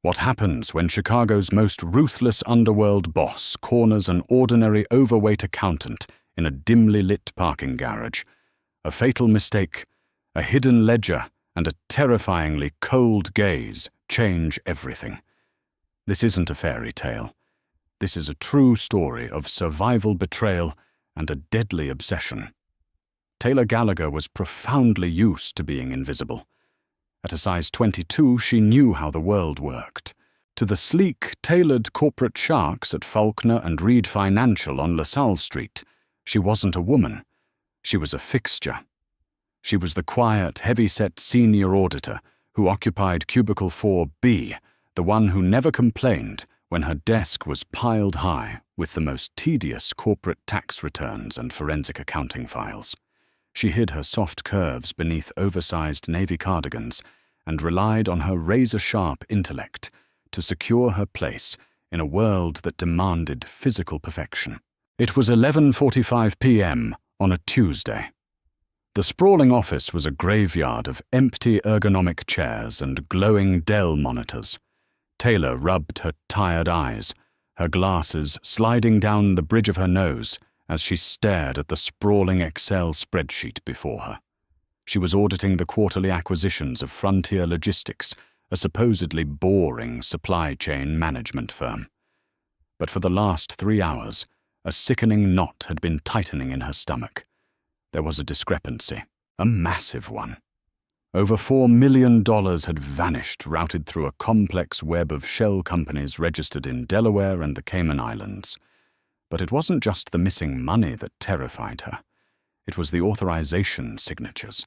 What happens when Chicago's most ruthless underworld boss corners an ordinary overweight accountant in a dimly lit parking garage? A fatal mistake, a hidden ledger, and a terrifyingly cold gaze change everything. This isn't a fairy tale. This is a true story of survival betrayal and a deadly obsession. Taylor Gallagher was profoundly used to being invisible. At a size 22, she knew how the world worked. To the sleek, tailored corporate sharks at Faulkner and Reed Financial on LaSalle Street, she wasn't a woman. She was a fixture. She was the quiet, heavy-set senior auditor who occupied cubicle 4B, the one who never complained when her desk was piled high with the most tedious corporate tax returns and forensic accounting files. She hid her soft curves beneath oversized navy cardigans and relied on her razor-sharp intellect to secure her place in a world that demanded physical perfection. It was 11:45 p.m. on a Tuesday. The sprawling office was a graveyard of empty ergonomic chairs and glowing Dell monitors. Taylor rubbed her tired eyes, her glasses sliding down the bridge of her nose as she stared at the sprawling Excel spreadsheet before her. She was auditing the quarterly acquisitions of Frontier Logistics, a supposedly boring supply chain management firm. But for the last 3 hours, a sickening knot had been tightening in her stomach. There was a discrepancy, a massive one. Over $4 million had vanished, routed through a complex web of shell companies registered in Delaware and the Cayman Islands. But it wasn't just the missing money that terrified her. It was the authorization signatures.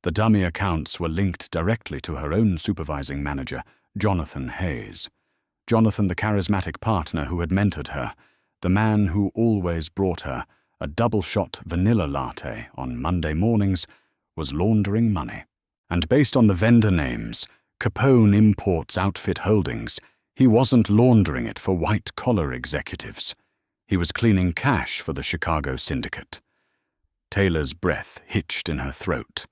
The dummy accounts were linked directly to her own supervising manager, Jonathan Hayes. Jonathan, the charismatic partner who had mentored her, the man who always brought her a double-shot vanilla latte on Monday mornings, was laundering money. And based on the vendor names, Capone Imports Outfit Holdings, he wasn't laundering it for white-collar executives. He was cleaning cash for the Chicago syndicate. Taylor's breath hitched in her throat.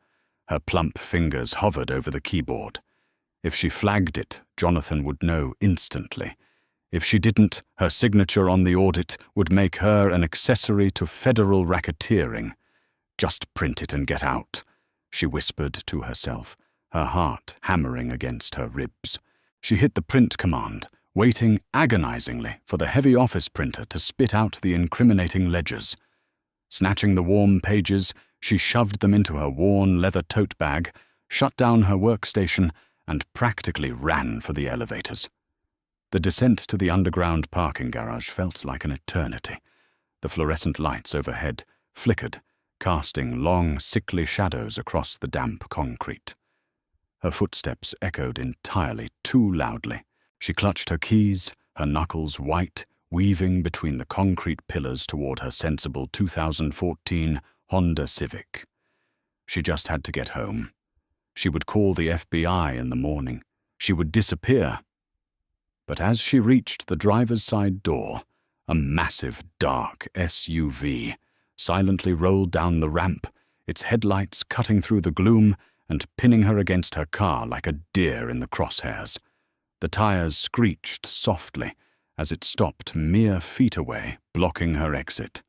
Her plump fingers hovered over the keyboard. If she flagged it, Jonathan would know instantly. If she didn't, her signature on the audit would make her an accessory to federal racketeering. Just print it and get out, she whispered to herself, her heart hammering against her ribs. She hit the print command, waiting agonizingly for the heavy office printer to spit out the incriminating ledgers. Snatching the warm pages, she shoved them into her worn leather tote bag, shut down her workstation, and practically ran for the elevators. The descent to the underground parking garage felt like an eternity. The fluorescent lights overhead flickered, casting long, sickly shadows across the damp concrete. Her footsteps echoed entirely too loudly. She clutched her keys, her knuckles white, weaving between the concrete pillars toward her sensible 2014 Honda Civic. She just had to get home. She would call the FBI in the morning. She would disappear. But as she reached the driver's side door, a massive, dark SUV silently rolled down the ramp, its headlights cutting through the gloom and pinning her against her car like a deer in the crosshairs. The tires screeched softly as it stopped mere feet away, blocking her exit.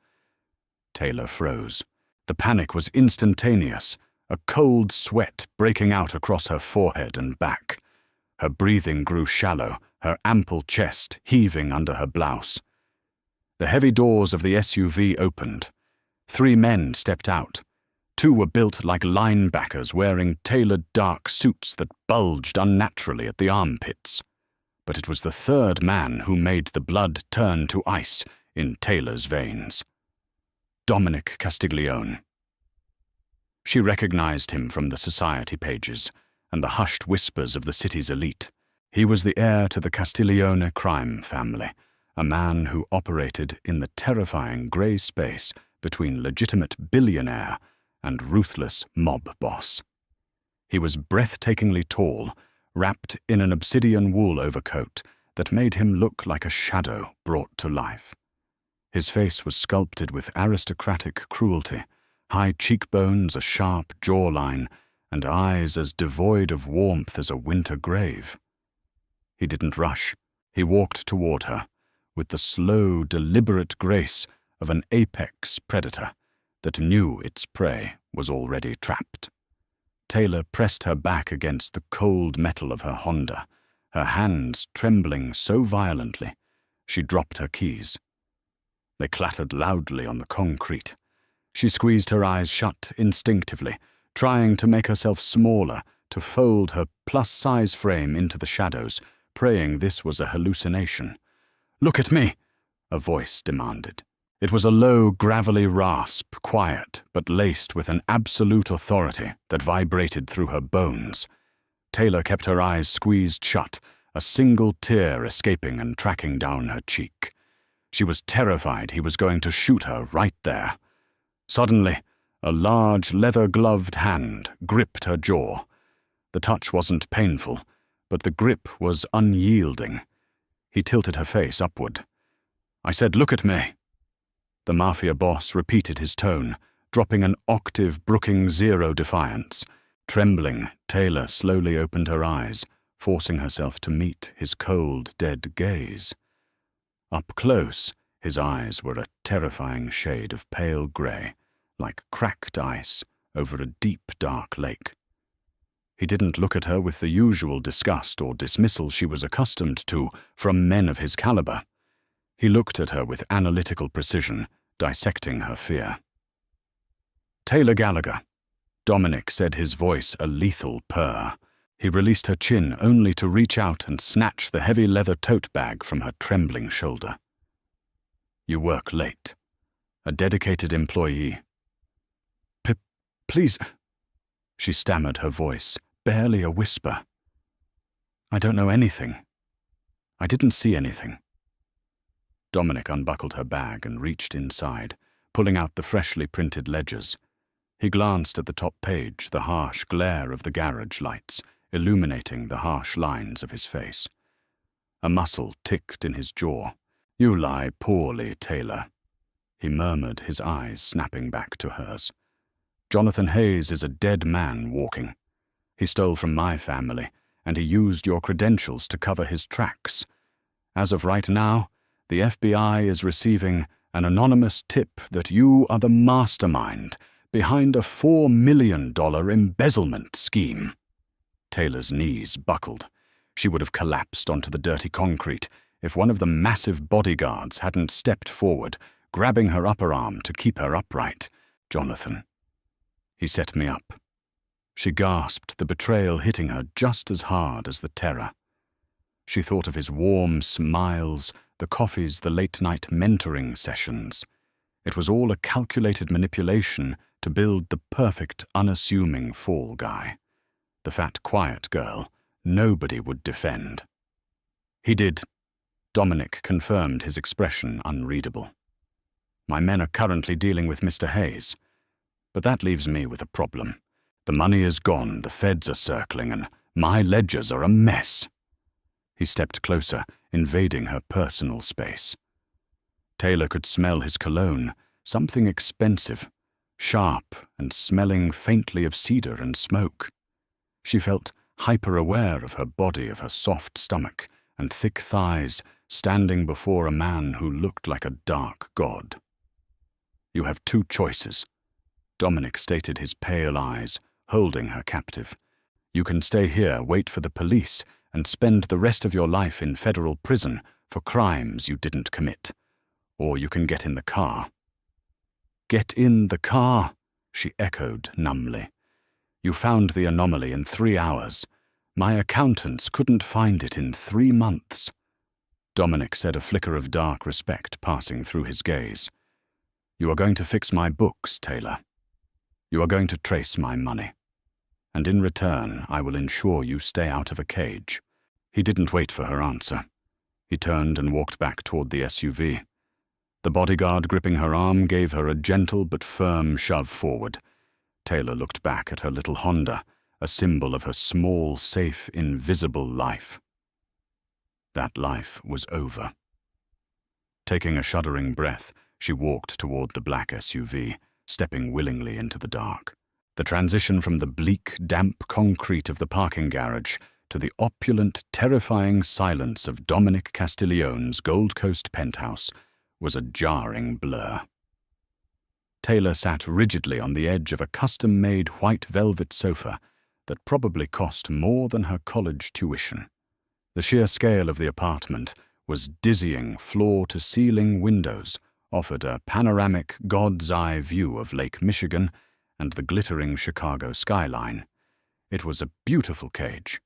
Taylor froze. The panic was instantaneous, a cold sweat breaking out across her forehead and back. Her breathing grew shallow, her ample chest heaving under her blouse. The heavy doors of the SUV opened. 3 men stepped out. 2 were built like linebackers wearing tailored dark suits that bulged unnaturally at the armpits. But it was the 3rd man who made the blood turn to ice in Taylor's veins. Dominic Castiglione. She recognized him from the society pages and the hushed whispers of the city's elite. He was the heir to the Castiglione crime family, a man who operated in the terrifying gray space between legitimate billionaire and ruthless mob boss. He was breathtakingly tall, wrapped in an obsidian wool overcoat that made him look like a shadow brought to life. His face was sculpted with aristocratic cruelty, high cheekbones, a sharp jawline, and eyes as devoid of warmth as a winter grave. He didn't rush. He walked toward her, with the slow, deliberate grace of an apex predator that knew its prey was already trapped. Taylor pressed her back against the cold metal of her Honda, her hands trembling so violently she dropped her keys. They clattered loudly on the concrete. She squeezed her eyes shut instinctively, trying to make herself smaller, to fold her plus-size frame into the shadows, praying this was a hallucination. "Look at me," a voice demanded. It was a low, gravelly rasp, quiet, but laced with an absolute authority that vibrated through her bones. Taylor kept her eyes squeezed shut, a single tear escaping and tracking down her cheek. She was terrified he was going to shoot her right there. Suddenly, a large, leather-gloved hand gripped her jaw. The touch wasn't painful, but the grip was unyielding. He tilted her face upward. "I said, look at me." The Mafia Boss repeated his tone, dropping an octave brooking zero defiance. Trembling, Taylor slowly opened her eyes, forcing herself to meet his cold, dead gaze. Up close, his eyes were a terrifying shade of pale grey, like cracked ice over a deep, dark lake. He didn't look at her with the usual disgust or dismissal she was accustomed to from men of his caliber. He looked at her with analytical precision, dissecting her fear. "Taylor Gallagher," Dominic said, his voice a lethal purr. He released her chin only to reach out and snatch the heavy leather tote bag from her trembling shoulder. "You work late. A dedicated employee." Please," she stammered, her voice barely a whisper. "I don't know anything. I didn't see anything." Dominic unbuckled her bag and reached inside, pulling out the freshly printed ledgers. He glanced at the top page, the harsh glare of the garage lights, illuminating the harsh lines of his face. A muscle ticked in his jaw. "You lie poorly, Taylor," he murmured, his eyes snapping back to hers. "Jonathan Hayes is a dead man walking. He stole from my family, and he used your credentials to cover his tracks. As of right now, the FBI is receiving an anonymous tip that you are the mastermind behind a $4 million embezzlement scheme." Taylor's knees buckled. She would have collapsed onto the dirty concrete if one of the massive bodyguards hadn't stepped forward, grabbing her upper arm to keep her upright. "Jonathan. He set me up." She gasped, the betrayal hitting her just as hard as the terror. She thought of his warm smiles, the coffees, the late-night mentoring sessions. It was all a calculated manipulation to build the perfect, unassuming fall guy. The fat, quiet girl nobody would defend. "He did." Dominic confirmed, his expression unreadable. "My men are currently dealing with Mr. Hayes. But that leaves me with a problem. The money is gone, the feds are circling, and my ledgers are a mess." He stepped closer, invading her personal space. Taylor could smell his cologne, something expensive, sharp and smelling faintly of cedar and smoke. She felt hyper-aware of her body, of her soft stomach and thick thighs, standing before a man who looked like a dark god. "You have two choices," Dominic stated, his pale eyes holding her captive. "You can stay here, wait for the police, and spend the rest of your life in federal prison for crimes you didn't commit. Or you can get in the car." "Get in the car," she echoed numbly. "You found the anomaly in 3 hours. My accountants couldn't find it in 3 months." Dominic said, a flicker of dark respect passing through his gaze. "You are going to fix my books, Taylor. You are going to trace my money. And in return, I will ensure you stay out of a cage." He didn't wait for her answer. He turned and walked back toward the SUV. The bodyguard gripping her arm gave her a gentle but firm shove forward. Taylor looked back at her little Honda, a symbol of her small, safe, invisible life. That life was over. Taking a shuddering breath, she walked toward the black SUV, stepping willingly into the dark. The transition from the bleak, damp concrete of the parking garage to the opulent, terrifying silence of Dominic Castiglione's Gold Coast penthouse was a jarring blur. Taylor sat rigidly on the edge of a custom-made white velvet sofa that probably cost more than her college tuition. The sheer scale of the apartment was dizzying. Floor-to-ceiling windows offered a panoramic God's-eye view of Lake Michigan and the glittering Chicago skyline. It was a beautiful cage,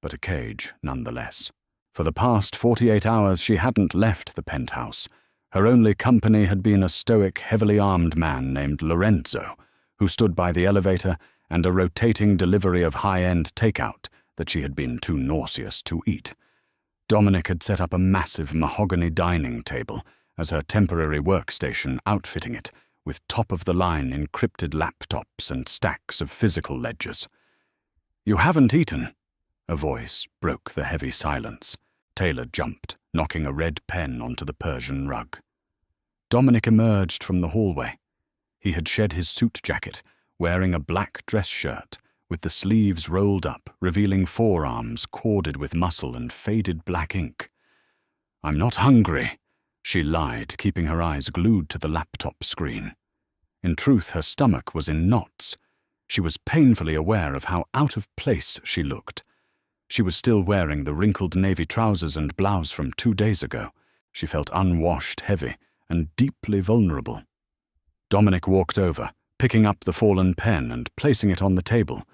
but a cage nonetheless. For the past 48 hours she hadn't left the penthouse. Her only company had been a stoic, heavily armed man named Lorenzo, who stood by the elevator, and a rotating delivery of high-end takeout that she had been too nauseous to eat. Dominic had set up a massive mahogany dining table as her temporary workstation, outfitting it with top-of-the-line encrypted laptops and stacks of physical ledgers. "You haven't eaten," a voice broke the heavy silence. Taylor jumped, knocking a red pen onto the Persian rug. Dominic emerged from the hallway. He had shed his suit jacket, wearing a black dress shirt, with the sleeves rolled up, revealing forearms corded with muscle and faded black ink. "I'm not hungry," she lied, keeping her eyes glued to the laptop screen. In truth, her stomach was in knots. She was painfully aware of how out of place she looked. She was still wearing the wrinkled navy trousers and blouse from 2 days ago. She felt unwashed, heavy, and deeply vulnerable. Dominic walked over, picking up the fallen pen and placing it on the table.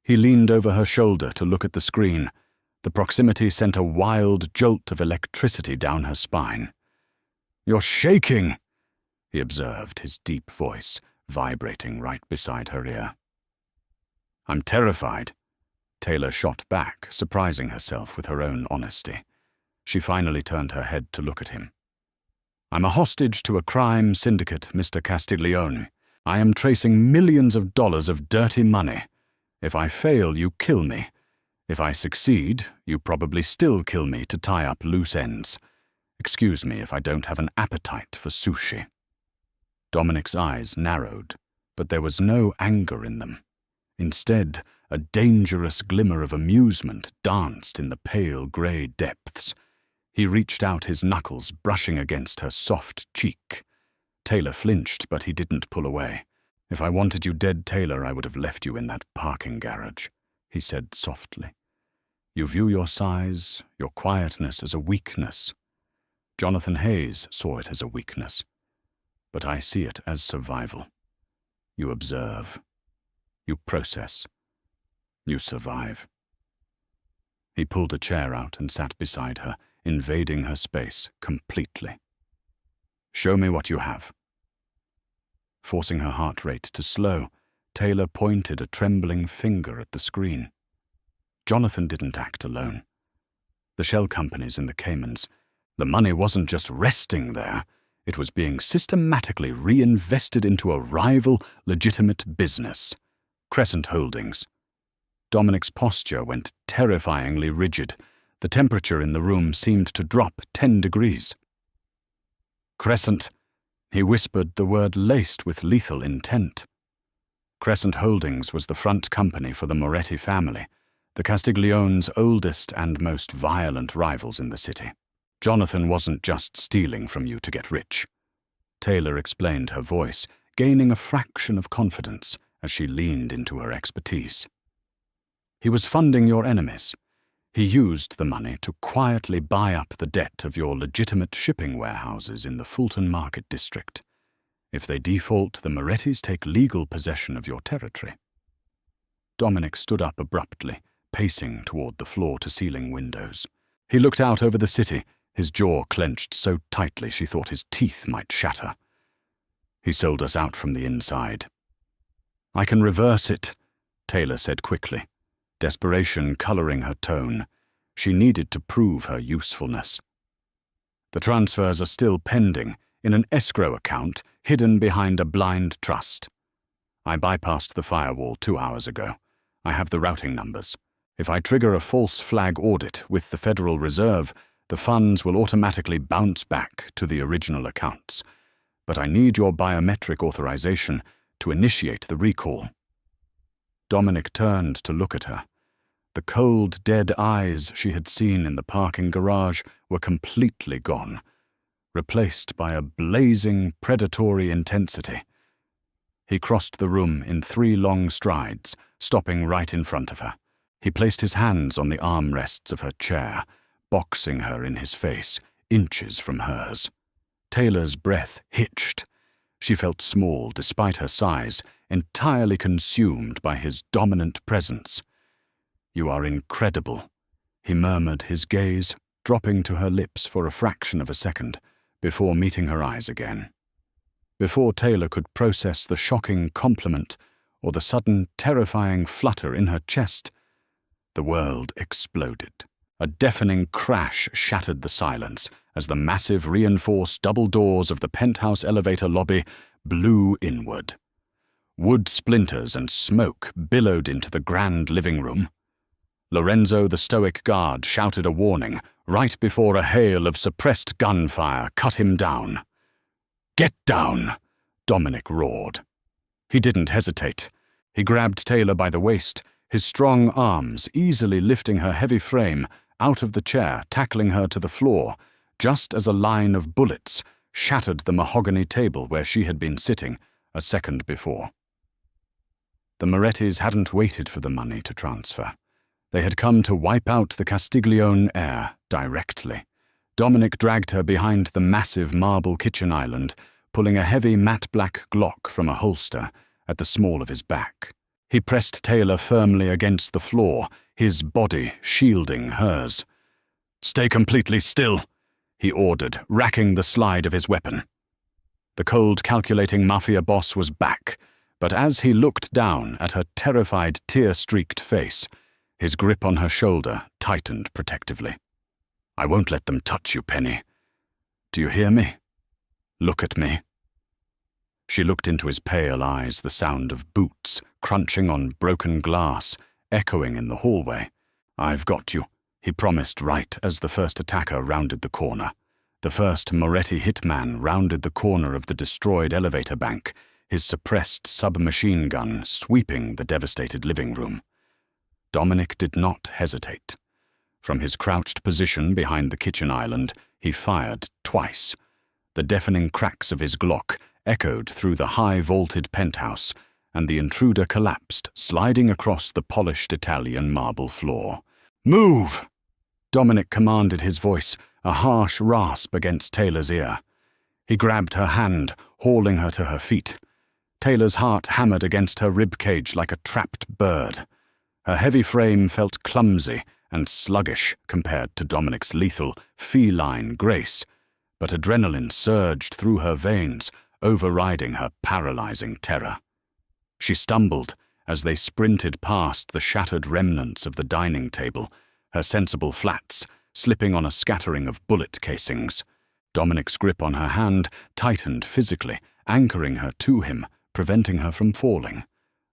He leaned over her shoulder to look at the screen. The proximity sent a wild jolt of electricity down her spine. "You're shaking," he observed, his deep voice vibrating right beside her ear. "I'm terrified," Taylor shot back, surprising herself with her own honesty. She finally turned her head to look at him. "I'm a hostage to a crime syndicate, Mr. Castiglione. I am tracing millions of dollars of dirty money. If I fail, you kill me. If I succeed, you probably still kill me to tie up loose ends. Excuse me if I don't have an appetite for sushi." Dominic's eyes narrowed, but there was no anger in them. Instead, a dangerous glimmer of amusement danced in the pale grey depths. He reached out his knuckles, brushing against her soft cheek. Taylor flinched, but he didn't pull away. "If I wanted you dead, Taylor, I would have left you in that parking garage," he said softly. "You view your size, your quietness as a weakness. Jonathan Hayes saw it as a weakness, but I see it as survival. You observe. You process. You survive." He pulled a chair out and sat beside her, invading her space completely. "Show me what you have." Forcing her heart rate to slow, Taylor pointed a trembling finger at the screen. Jonathan didn't act alone. The shell companies in the Caymans, the money wasn't just resting there, it was being systematically reinvested into a rival, legitimate business, Crescent Holdings. Dominic's posture went terrifyingly rigid. The temperature in the room seemed to drop 10 degrees. "Crescent," he whispered, the word laced with lethal intent. Crescent Holdings was the front company for the Moretti family, the Castiglione's oldest and most violent rivals in the city. "Jonathan wasn't just stealing from you to get rich," Taylor explained, her voice gaining a fraction of confidence as she leaned into her expertise. "He was funding your enemies. He used the money to quietly buy up the debt of your legitimate shipping warehouses in the Fulton Market District. If they default, the Morettis take legal possession of your territory." Dominic stood up abruptly, pacing toward the floor-to-ceiling windows. He looked out over the city, his jaw clenched so tightly she thought his teeth might shatter. "He sold us out from the inside." "I can reverse it," Taylor said quickly, desperation coloring her tone. She needed to prove her usefulness. "The transfers are still pending in an escrow account hidden behind a blind trust. I bypassed the firewall 2 hours ago. I have the routing numbers. If I trigger a false flag audit with the Federal Reserve, the funds will automatically bounce back to the original accounts. But I need your biometric authorization to initiate the recall." Dominic turned to look at her. The cold, dead eyes she had seen in the parking garage were completely gone, replaced by a blazing, predatory intensity. He crossed the room in 3 long strides, stopping right in front of her. He placed his hands on the armrests of her chair, boxing her in his face, inches from hers. Taylor's breath hitched. She felt small despite her size, entirely consumed by his dominant presence. "You are incredible," he murmured, his gaze dropping to her lips for a fraction of a second before meeting her eyes again. Before Taylor could process the shocking compliment or the sudden terrifying flutter in her chest, the world exploded. A deafening crash shattered the silence as the massive reinforced double doors of the penthouse elevator lobby blew inward. Wood splinters and smoke billowed into the grand living room. Lorenzo, the stoic guard, shouted a warning right before a hail of suppressed gunfire cut him down. "Get down!" Dominic roared. He didn't hesitate. He grabbed Taylor by the waist, his strong arms easily lifting her heavy frame out of the chair, tackling her to the floor, just as a line of bullets shattered the mahogany table where she had been sitting a second before. The Morettis hadn't waited for the money to transfer. They had come to wipe out the Castiglione heir directly. Dominic dragged her behind the massive marble kitchen island, pulling a heavy matte black Glock from a holster at the small of his back. He pressed Taylor firmly against the floor, his body shielding hers. "Stay completely still," he ordered, racking the slide of his weapon. The cold, calculating Mafia Boss was back, but as he looked down at her terrified, tear-streaked face, his grip on her shoulder tightened protectively. "I won't let them touch you, Penny. Do you hear me? Look at me." She looked into his pale eyes, the sound of boots crunching on broken glass echoing in the hallway. "I've got you," he promised right as the first attacker rounded the corner. The first Moretti hitman rounded the corner of the destroyed elevator bank, his suppressed submachine gun sweeping the devastated living room. Dominic did not hesitate. From his crouched position behind the kitchen island, he fired twice. The deafening cracks of his Glock echoed through the high-vaulted penthouse, and the intruder collapsed, sliding across the polished Italian marble floor. "Move!" Dominic commanded, his voice a harsh rasp against Taylor's ear. He grabbed her hand, hauling her to her feet. Taylor's heart hammered against her ribcage like a trapped bird. Her heavy frame felt clumsy and sluggish compared to Dominic's lethal, feline grace, but adrenaline surged through her veins, overriding her paralyzing terror. She stumbled as they sprinted past the shattered remnants of the dining table, her sensible flats slipping on a scattering of bullet casings. Dominic's grip on her hand tightened physically, anchoring her to him, preventing her from falling.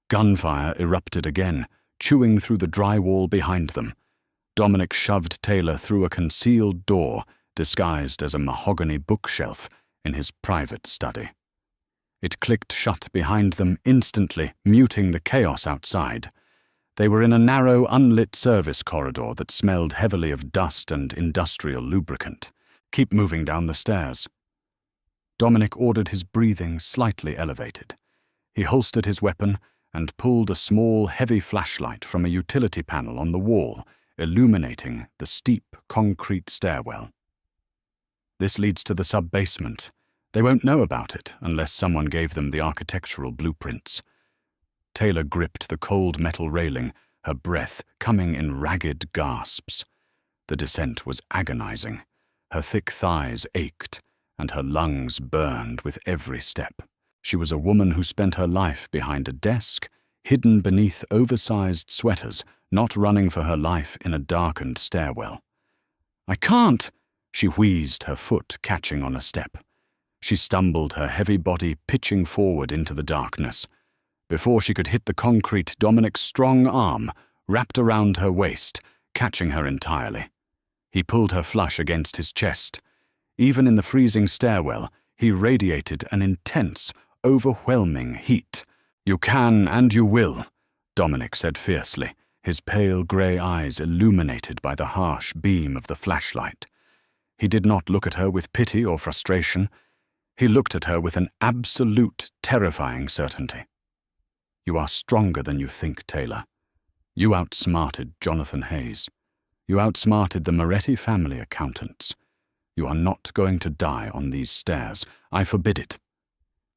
Gunfire erupted again, chewing through the drywall behind them. Dominic shoved Taylor through a concealed door disguised as a mahogany bookshelf in his private study. It clicked shut behind them instantly, muting the chaos outside. They were in a narrow, unlit service corridor that smelled heavily of dust and industrial lubricant. "Keep moving down the stairs." Dominic ordered, his breathing slightly elevated. He holstered his weapon and pulled a small, heavy flashlight from a utility panel on the wall, illuminating the steep, concrete stairwell. "This leads to the sub-basement. They won't know about it unless someone gave them the architectural blueprints." Taylor gripped the cold metal railing, her breath coming in ragged gasps. The descent was agonizing. Her thick thighs ached, and her lungs burned with every step. She was a woman who spent her life behind a desk, hidden beneath oversized sweaters, not running for her life in a darkened stairwell. "I can't!" She wheezed, her foot catching on a step. She stumbled, her heavy body pitching forward into the darkness. Before she could hit the concrete, Dominic's strong arm wrapped around her waist, catching her entirely. He pulled her flush against his chest. Even in the freezing stairwell, he radiated an intense, overwhelming heat. "You can and you will," Dominic said fiercely, his pale grey eyes illuminated by the harsh beam of the flashlight. He did not look at her with pity or frustration. He looked at her with an absolute, terrifying certainty. "You are stronger than you think, Taylor. You outsmarted Jonathan Hayes. You outsmarted the Moretti family accountants. You are not going to die on these stairs. I forbid it."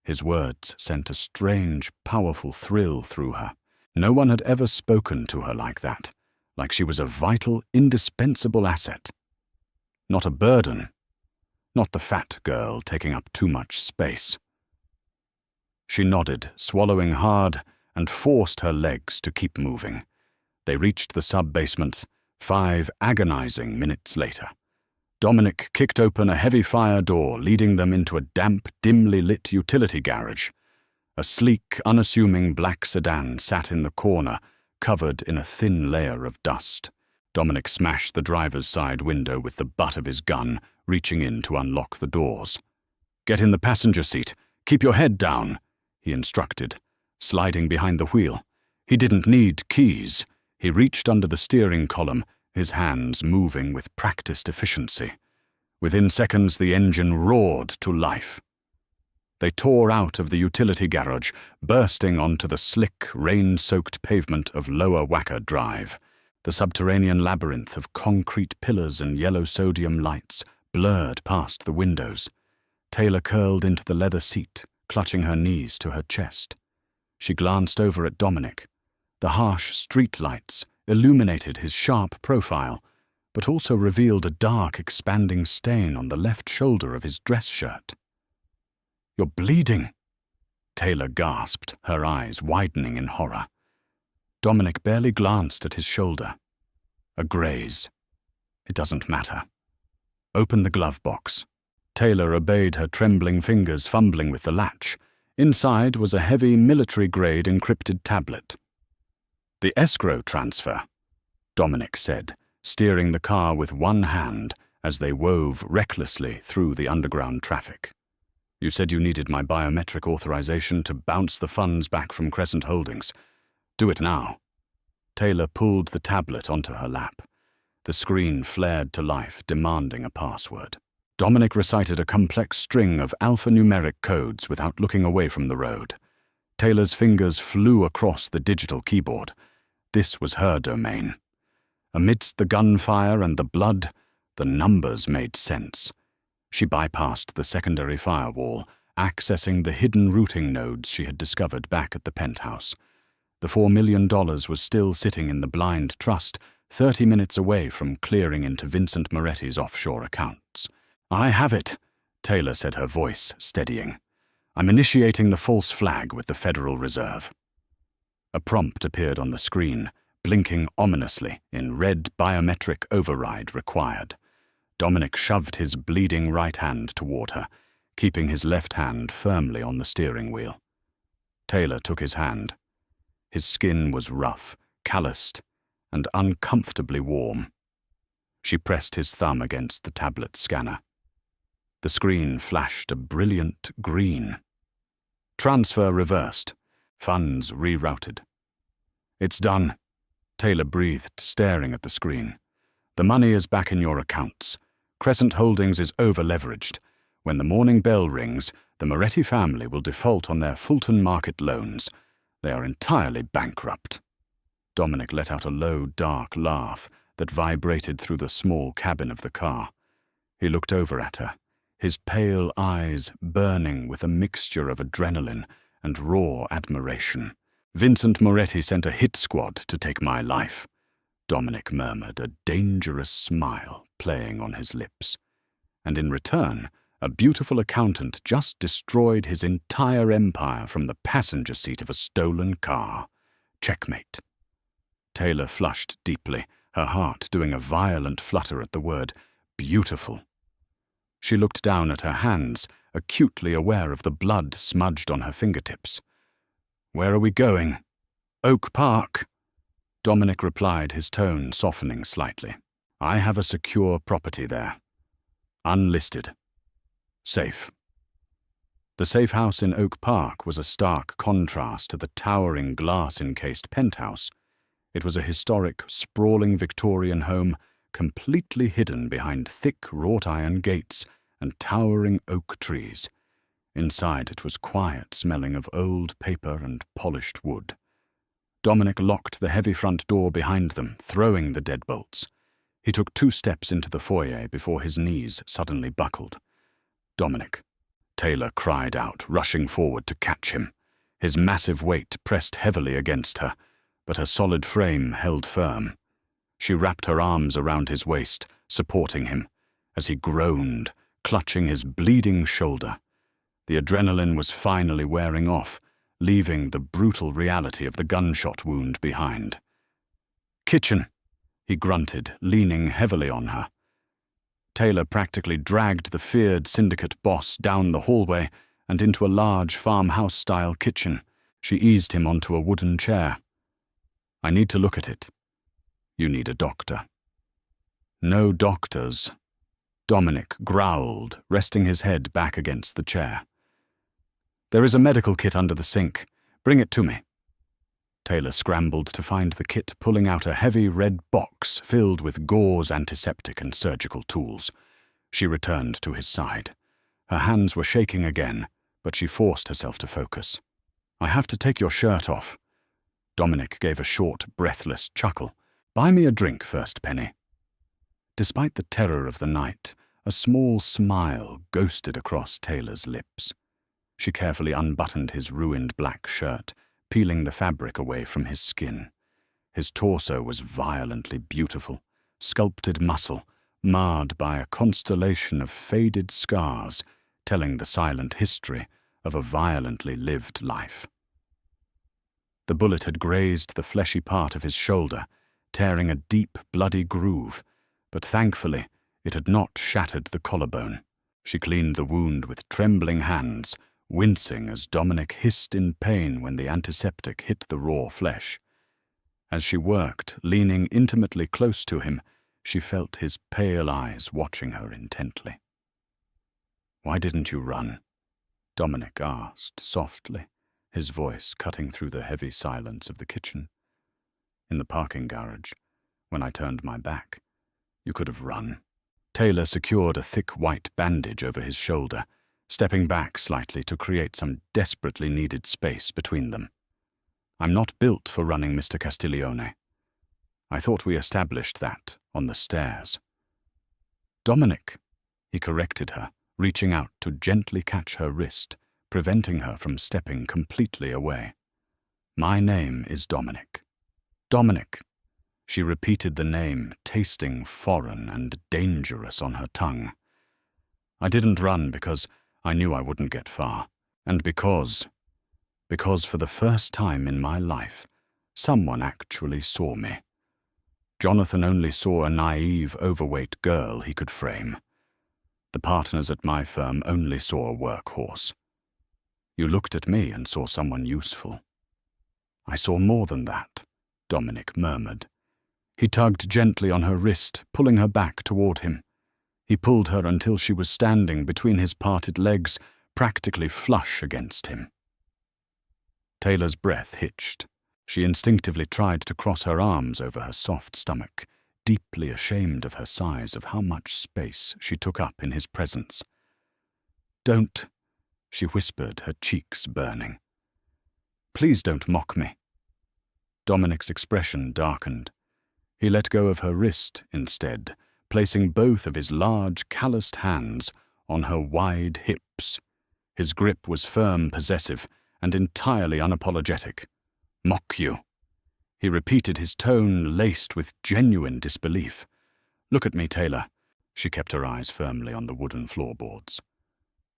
His words sent a strange, powerful thrill through her. No one had ever spoken to her like that, like she was a vital, indispensable asset. Not a burden. Not the fat girl taking up too much space. She nodded, swallowing hard, and forced her legs to keep moving. They reached the sub-basement, 5 agonizing minutes later. Dominic kicked open a heavy fire door, leading them into a damp, dimly lit utility garage. A sleek, unassuming black sedan sat in the corner, covered in a thin layer of dust. Dominic smashed the driver's side window with the butt of his gun, reaching in to unlock the doors. "Get in the passenger seat. Keep your head down," he instructed, sliding behind the wheel. He didn't need keys. He reached under the steering column, his hands moving with practiced efficiency. Within seconds, the engine roared to life. They tore out of the utility garage, bursting onto the slick, rain-soaked pavement of Lower Wacker Drive. The subterranean labyrinth of concrete pillars and yellow sodium lights blurred past the windows. Taylor curled into the leather seat, clutching her knees to her chest. She glanced over at Dominic. The harsh street lights illuminated his sharp profile, but also revealed a dark, expanding stain on the left shoulder of his dress shirt. "You're bleeding," Taylor gasped, her eyes widening in horror. Dominic barely glanced at his shoulder. "A graze. It doesn't matter. Open the glove box." Taylor obeyed, her trembling fingers fumbling with the latch. Inside was a heavy military-grade encrypted tablet. "The escrow transfer," Dominic said, steering the car with one hand as they wove recklessly through the underground traffic. "You said you needed my biometric authorization to bounce the funds back from Crescent Holdings. Do it now." Taylor pulled the tablet onto her lap. The screen flared to life, demanding a password. Dominic recited a complex string of alphanumeric codes without looking away from the road. Taylor's fingers flew across the digital keyboard. This was her domain. Amidst the gunfire and the blood, the numbers made sense. She bypassed the secondary firewall, accessing the hidden routing nodes she had discovered back at the penthouse. The $4 million was still sitting in the blind trust, 30 minutes away from clearing into Vincent Moretti's offshore accounts. "I have it," Taylor said, her voice steadying. "I'm initiating the false flag with the Federal Reserve." A prompt appeared on the screen, blinking ominously in red biometric override required. Dominic shoved his bleeding right hand toward her, keeping his left hand firmly on the steering wheel. Taylor took his hand. His skin was rough, calloused, and uncomfortably warm. She pressed his thumb against the tablet scanner. The screen flashed a brilliant green. Transfer reversed. Funds rerouted. "It's done," Taylor breathed, staring at the screen. "The money is back in your accounts. Crescent Holdings is over-leveraged. When the morning bell rings, the Moretti family will default on their Fulton Market loans. They are entirely bankrupt." Dominic let out a low, dark laugh that vibrated through the small cabin of the car. He looked over at her, his pale eyes burning with a mixture of adrenaline and raw admiration. "Vincent Moretti sent a hit squad to take my life," Dominic murmured, a dangerous smile playing on his lips. "And in return, a beautiful accountant just destroyed his entire empire from the passenger seat of a stolen car. Checkmate." Taylor flushed deeply, her heart doing a violent flutter at the word beautiful. She looked down at her hands, acutely aware of the blood smudged on her fingertips. "Where are we going?" "Oak Park," Dominic replied, his tone softening slightly. "I have a secure property there. Unlisted. Safe." The safe house in Oak Park was a stark contrast to the towering glass-encased penthouse. It was a historic, sprawling Victorian home, completely hidden behind thick wrought-iron gates and towering oak trees. Inside it was quiet, smelling of old paper and polished wood. Dominic locked the heavy front door behind them, throwing the deadbolts. He took 2 steps into the foyer before his knees suddenly buckled. "Dominic," Taylor cried out, rushing forward to catch him. His massive weight pressed heavily against her, but her solid frame held firm. She wrapped her arms around his waist, supporting him, as he groaned, clutching his bleeding shoulder. The adrenaline was finally wearing off, leaving the brutal reality of the gunshot wound behind. "Kitchen," he grunted, leaning heavily on her. Taylor practically dragged the feared syndicate boss down the hallway and into a large farmhouse-style kitchen. She eased him onto a wooden chair. "I need to look at it." "You need a doctor." "No doctors," Dominic growled, resting his head back against the chair. "There is a medical kit under the sink. Bring it to me." Taylor scrambled to find the kit, pulling out a heavy red box filled with gauze, antiseptic, and surgical tools. She returned to his side. Her hands were shaking again, but she forced herself to focus. "I have to take your shirt off." Dominic gave a short, breathless chuckle. "Buy me a drink first, Penny." Despite the terror of the night, a small smile ghosted across Taylor's lips. She carefully unbuttoned his ruined black shirt, peeling the fabric away from his skin. His torso was violently beautiful, sculpted muscle, marred by a constellation of faded scars, telling the silent history of a violently lived life. The bullet had grazed the fleshy part of his shoulder, tearing a deep, bloody groove, but thankfully it had not shattered the collarbone. She cleaned the wound with trembling hands, wincing as Dominic hissed in pain when the antiseptic hit the raw flesh. As she worked, leaning intimately close to him, she felt his pale eyes watching her intently. "Why didn't you run?" Dominic asked softly, his voice cutting through the heavy silence of the kitchen. "In the parking garage, when I turned my back. You could have run." Taylor secured a thick white bandage over his shoulder, stepping back slightly to create some desperately needed space between them. "I'm not built for running, Mr. Castiglione. I thought we established that on the stairs." "Dominic," he corrected her, reaching out to gently catch her wrist, preventing her from stepping completely away. "My name is Dominic." "Dominic." She repeated the name, tasting foreign and dangerous on her tongue. "I didn't run because I knew I wouldn't get far, and because for the first time in my life, someone actually saw me. Jonathan only saw a naive, overweight girl he could frame. The partners at my firm only saw a workhorse. You looked at me and saw someone useful." "I saw more than that," Dominic murmured. He tugged gently on her wrist, pulling her back toward him. He pulled her until she was standing between his parted legs, practically flush against him. Taylor's breath hitched. She instinctively tried to cross her arms over her soft stomach, deeply ashamed of her size, of how much space she took up in his presence. "Don't," she whispered, her cheeks burning. "Please don't mock me." Dominic's expression darkened. He let go of her wrist instead, placing both of his large, calloused hands on her wide hips. His grip was firm, possessive, and entirely unapologetic. "Mock you?" He repeated, his tone laced with genuine disbelief. "Look at me, Taylor." She kept her eyes firmly on the wooden floorboards.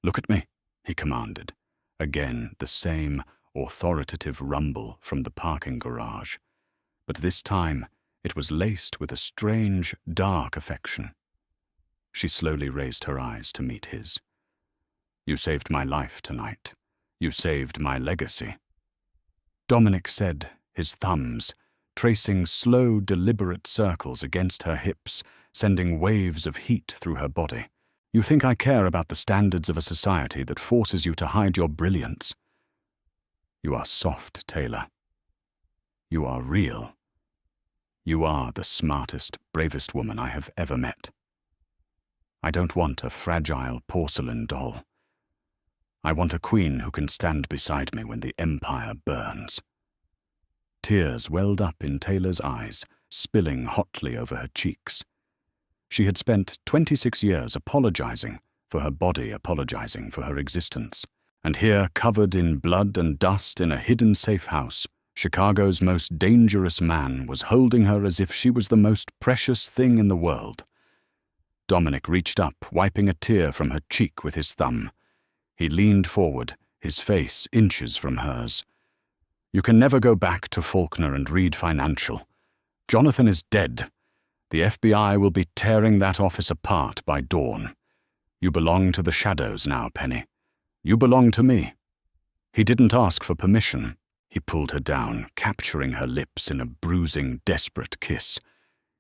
"Look at me," he commanded. Again, the same authoritative rumble from the parking garage. But this time, it was laced with a strange, dark affection. She slowly raised her eyes to meet his. "You saved my life tonight. You saved my legacy." Dominic said, his thumbs tracing slow, deliberate circles against her hips, sending waves of heat through her body. "You think I care about the standards of a society that forces you to hide your brilliance? You are soft, Taylor. You are real. You are the smartest, bravest woman I have ever met. I don't want a fragile porcelain doll. I want a queen who can stand beside me when the empire burns." Tears welled up in Taylor's eyes, spilling hotly over her cheeks. She had spent 26 years apologizing for her body, apologizing for her existence. And here, covered in blood and dust in a hidden safe house, Chicago's most dangerous man was holding her as if she was the most precious thing in the world. Dominic reached up, wiping a tear from her cheek with his thumb. He leaned forward, his face inches from hers. "You can never go back to Faulkner and Reed Financial. Jonathan is dead. The FBI will be tearing that office apart by dawn. You belong to the shadows now, Penny. You belong to me." He didn't ask for permission. He pulled her down, capturing her lips in a bruising, desperate kiss.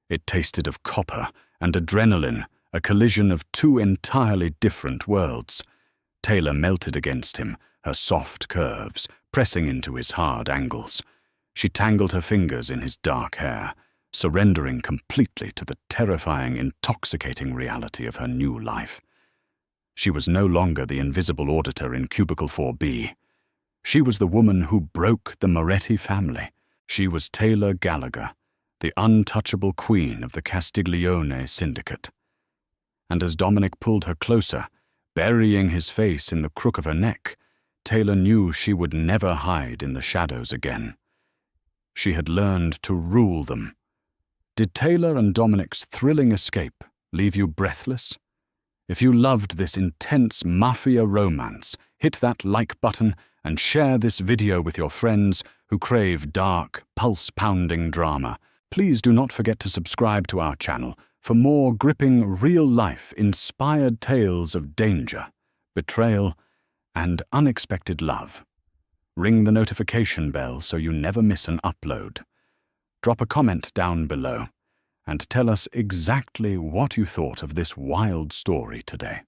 It tasted of copper and adrenaline, a collision of two entirely different worlds. Taylor melted against him, her soft curves pressing into his hard angles. She tangled her fingers in his dark hair, surrendering completely to the terrifying, intoxicating reality of her new life. She was no longer the invisible auditor in Cubicle 4B. She was the woman who broke the Moretti family. She was Taylor Gallagher, the untouchable queen of the Castiglione syndicate. And as Dominic pulled her closer, burying his face in the crook of her neck, Taylor knew she would never hide in the shadows again. She had learned to rule them. Did Taylor and Dominic's thrilling escape leave you breathless? If you loved this intense mafia romance, hit that like button and share this video with your friends who crave dark, pulse-pounding drama. Please do not forget to subscribe to our channel for more gripping, real-life, inspired tales of danger, betrayal, and unexpected love. Ring the notification bell so you never miss an upload. Drop a comment down below and tell us exactly what you thought of this wild story today.